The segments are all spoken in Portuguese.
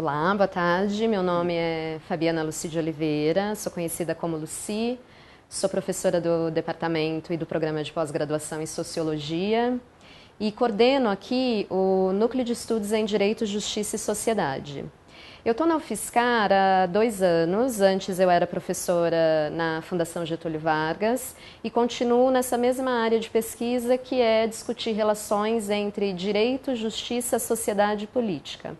Olá, boa tarde. Meu nome é Fabiana Lucy de Oliveira, sou conhecida como Lucy, sou professora do departamento e do programa de pós-graduação em Sociologia e coordeno aqui o Núcleo de Estudos em Direito, Justiça e Sociedade. Eu estou na UFSCar há 2 anos, antes eu era professora na Fundação Getúlio Vargas e continuo nessa mesma área de pesquisa que é discutir relações entre direito, justiça, sociedade e política.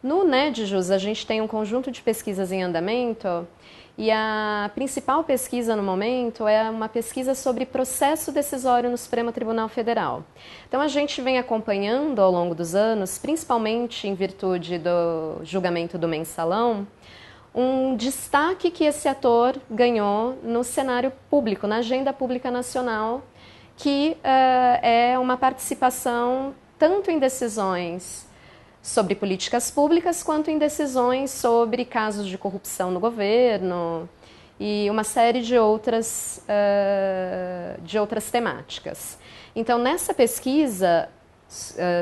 No NEDJUS, a gente tem um conjunto de pesquisas em andamento e a principal pesquisa no momento é uma pesquisa sobre processo decisório no Supremo Tribunal Federal. Então a gente vem acompanhando ao longo dos anos, principalmente em virtude do julgamento do Mensalão, um destaque que esse ator ganhou no cenário público, na agenda pública nacional, que é uma participação tanto em decisões sobre políticas públicas, quanto em decisões sobre casos de corrupção no governo e uma série de outras temáticas. Então, nessa pesquisa,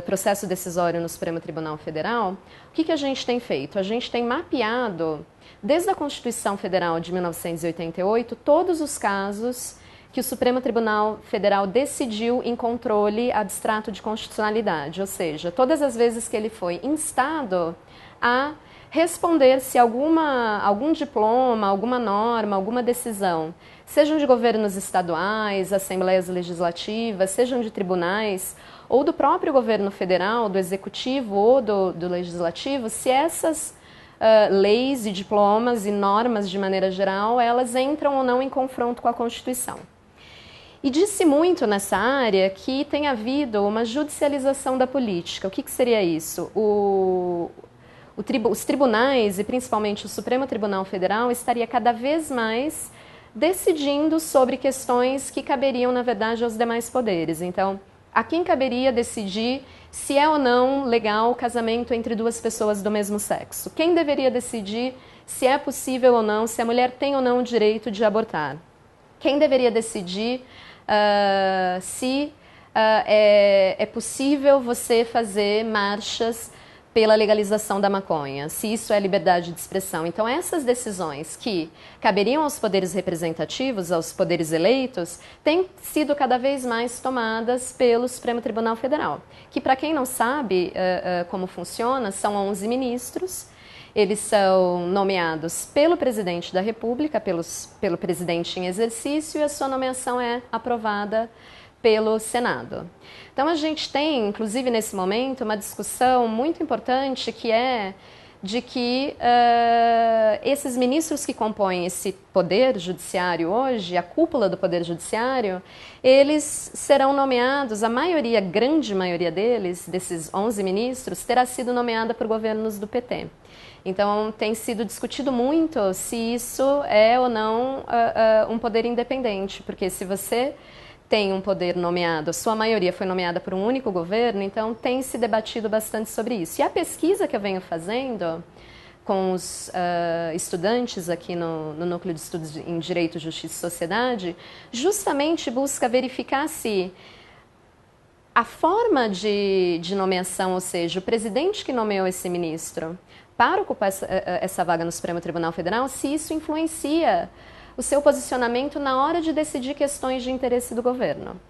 processo decisório no Supremo Tribunal Federal, o que a gente tem feito? A gente tem mapeado, desde a Constituição Federal de 1988, todos os casos que o Supremo Tribunal Federal decidiu em controle abstrato de constitucionalidade, ou seja, todas as vezes que ele foi instado a responder se algum diploma, alguma norma, alguma decisão, sejam de governos estaduais, assembleias legislativas, sejam de tribunais, ou do próprio governo federal, do executivo ou do legislativo, se essas leis e diplomas e normas, de maneira geral, elas entram ou não em confronto com a Constituição. E disse muito nessa área que tem havido uma judicialização da política. O que seria isso? Os tribunais, e principalmente o Supremo Tribunal Federal, estaria cada vez mais decidindo sobre questões que caberiam, na verdade, aos demais poderes. Então, a quem caberia decidir se é ou não legal o casamento entre 2 pessoas do mesmo sexo? Quem deveria decidir se é possível ou não, se a mulher tem ou não o direito de abortar? Quem deveria decidir se é possível você fazer marchas pela legalização da maconha, se isso é liberdade de expressão? Então, essas decisões que caberiam aos poderes representativos, aos poderes eleitos, têm sido cada vez mais tomadas pelo Supremo Tribunal Federal, que, para quem não sabe como funciona, são 11 ministros. Eles são nomeados pelo presidente da República, pelo presidente em exercício, e a sua nomeação é aprovada pelo Senado. Então a gente tem, inclusive nesse momento, uma discussão muito importante que é de que esses ministros que compõem esse poder judiciário hoje, a cúpula do poder judiciário, eles serão nomeados, a grande maioria deles, desses 11 ministros, terá sido nomeada por governos do PT. Então, tem sido discutido muito se isso é ou não um poder independente, porque se você tem um poder nomeado, a sua maioria foi nomeada por um único governo, então tem se debatido bastante sobre isso. E a pesquisa que eu venho fazendo com os estudantes aqui no Núcleo de Estudos em Direito, Justiça e Sociedade, justamente busca verificar se a forma de nomeação, ou seja, o presidente que nomeou esse ministro para ocupar essa vaga no Supremo Tribunal Federal, se isso influencia o seu posicionamento na hora de decidir questões de interesse do governo.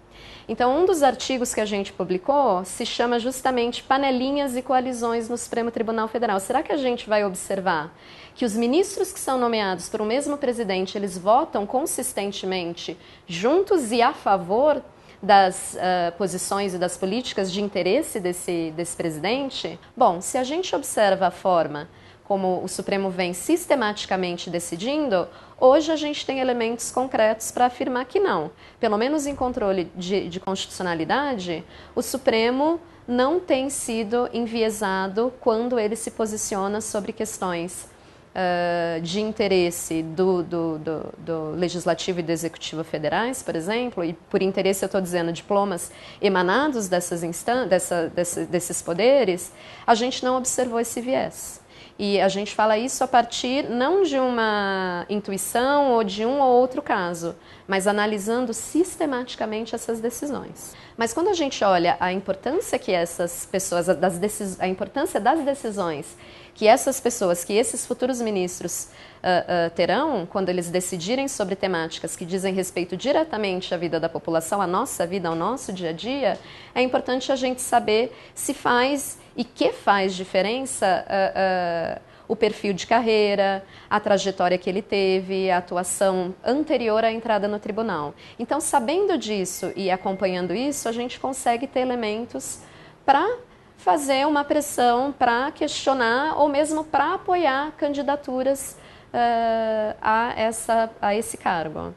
Então, um dos artigos que a gente publicou se chama justamente Panelinhas e Coalizões no Supremo Tribunal Federal. Será que a gente vai observar que os ministros que são nomeados por um mesmo presidente, eles votam consistentemente juntos e a favor das posições e das políticas de interesse desse presidente? Bom, se a gente observa a forma como o Supremo vem sistematicamente decidindo, hoje a gente tem elementos concretos para afirmar que não. Pelo menos em controle de constitucionalidade, o Supremo não tem sido enviesado quando ele se posiciona sobre questões de interesse do Legislativo e do Executivo federais, por exemplo, e por interesse eu estou dizendo diplomas emanados desses poderes, a gente não observou esse viés. E a gente fala isso a partir não de uma intuição ou de um ou outro caso, mas analisando sistematicamente essas decisões. Mas quando a gente olha a importância que essas pessoas, a importância das decisões que essas pessoas, que esses futuros ministros terão, quando eles decidirem sobre temáticas que dizem respeito diretamente à vida da população, à nossa vida, ao nosso dia a dia, é importante a gente saber se faz e que faz diferença o perfil de carreira, a trajetória que ele teve, a atuação anterior à entrada no tribunal. Então, sabendo disso e acompanhando isso, a gente consegue ter elementos para fazer uma pressão, para questionar ou mesmo para apoiar candidaturas a esse cargo.